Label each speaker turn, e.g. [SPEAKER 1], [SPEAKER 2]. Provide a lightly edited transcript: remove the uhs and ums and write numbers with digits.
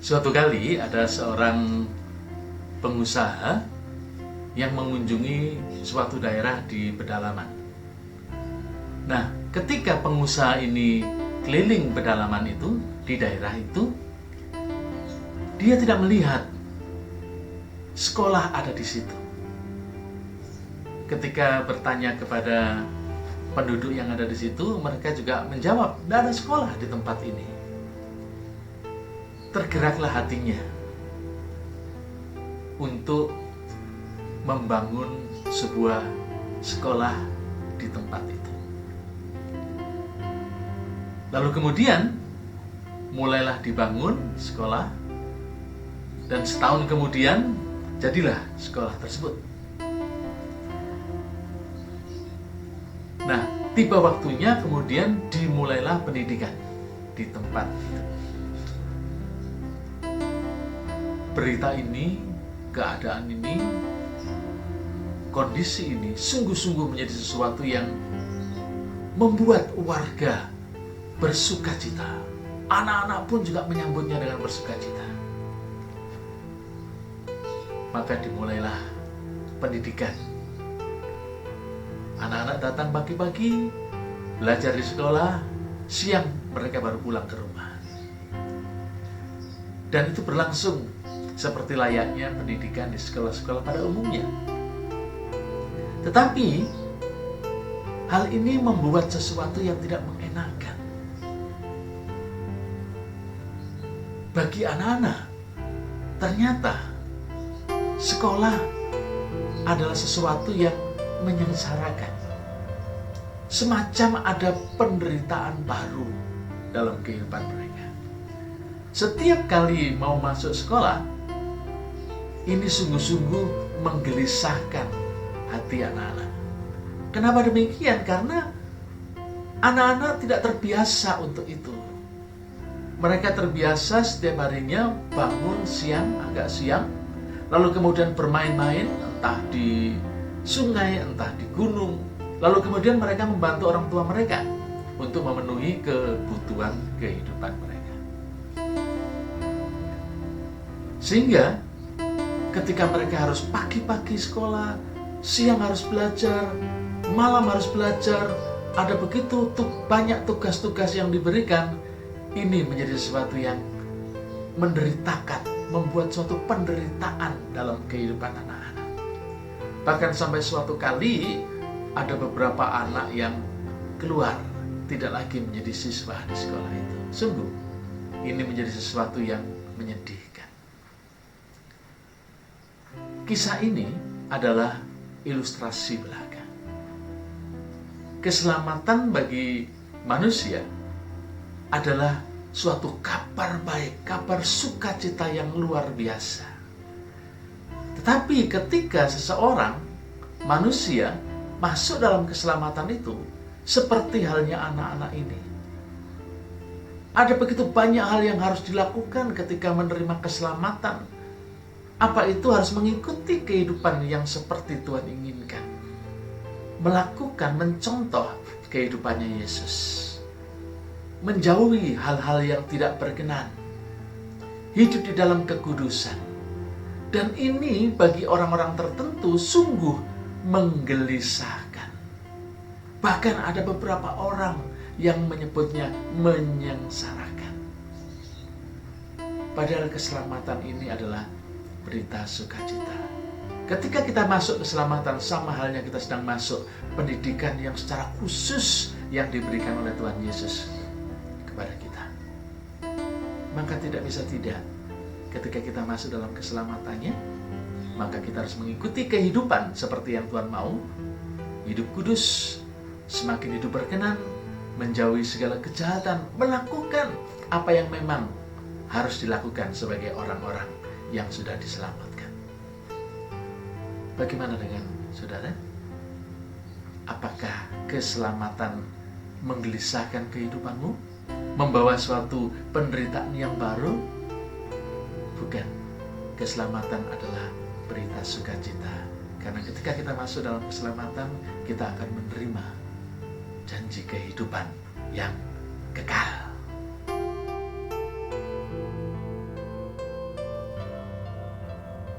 [SPEAKER 1] Suatu kali ada seorang pengusaha yang mengunjungi suatu daerah di pedalaman. Nah, ketika pengusaha ini keliling pedalaman itu, di daerah itu, dia tidak melihat sekolah ada di situ. Ketika bertanya kepada penduduk yang ada di situ, mereka juga menjawab, tidak ada sekolah di tempat ini. Tergeraklah hatinya untuk membangun sebuah sekolah di tempat itu. Lalu kemudian mulailah dibangun sekolah, dan setahun kemudian jadilah sekolah tersebut. Nah, tiba waktunya kemudian dimulailah pendidikan di tempat itu. Berita ini, keadaan ini, kondisi ini sungguh-sungguh menjadi sesuatu yang membuat warga bersukacita. Anak-anak pun juga menyambutnya dengan bersukacita. Maka dimulailah pendidikan. Anak-anak datang pagi-pagi, belajar di sekolah, siang mereka baru pulang ke rumah. Dan itu berlangsung seperti layaknya pendidikan di sekolah-sekolah pada umumnya. Tetapi hal ini membuat sesuatu yang tidak mengenakan bagi anak-anak. Ternyata sekolah adalah sesuatu yang menyengsarakan. Semacam ada penderitaan baru dalam kehidupan mereka. Setiap kali mau masuk sekolah, ini sungguh-sungguh menggelisahkan hati anak-anak. Kenapa demikian? Karena anak-anak tidak terbiasa untuk itu. Mereka terbiasa setiap harinya bangun siang, agak siang, lalu kemudian bermain-main, entah di sungai, entah di gunung. Lalu kemudian mereka membantu orang tua mereka untuk memenuhi kebutuhan kehidupan mereka. Sehingga ketika mereka harus pagi-pagi sekolah, siang harus belajar, malam harus belajar, ada begitu banyak tugas-tugas yang diberikan, ini menjadi sesuatu yang menderitakan, membuat suatu penderitaan dalam kehidupan anak-anak. Bahkan sampai suatu kali ada beberapa anak yang keluar, tidak lagi menjadi siswa di sekolah itu. Sungguh, ini menjadi sesuatu yang menyedihkan. Kisah ini adalah ilustrasi belaka. Keselamatan bagi manusia adalah suatu kabar baik, kabar sukacita yang luar biasa. Tetapi ketika seseorang, manusia, masuk dalam keselamatan itu, seperti halnya anak-anak ini, ada begitu banyak hal yang harus dilakukan ketika menerima keselamatan. Apa itu? Harus mengikuti kehidupan yang seperti Tuhan inginkan. Melakukan, mencontoh kehidupannya Yesus. Menjauhi hal-hal yang tidak berkenan. Hidup di dalam kekudusan. Dan ini bagi orang-orang tertentu sungguh menggelisahkan. Bahkan ada beberapa orang yang menyebutnya menyengsarakan. Padahal keselamatan ini adalah berita sukacita. Ketika kita masuk keselamatan, sama halnya kita sedang masuk pendidikan yang secara khusus yang diberikan oleh Tuhan Yesus kepada kita. Maka tidak bisa tidak, ketika kita masuk dalam keselamatannya, maka kita harus mengikuti kehidupan seperti yang Tuhan mau. Hidup kudus, semakin hidup berkenan, menjauhi segala kejahatan, melakukan apa yang memang harus dilakukan sebagai orang-orang yang sudah diselamatkan. Bagaimana dengan saudara? Apakah keselamatan menggelisahkan kehidupanmu? Membawa suatu penderitaan yang baru? Bukan. Keselamatan adalah berita sukacita. Karena ketika kita masuk dalam keselamatan, kita akan menerima janji kehidupan yang kekal.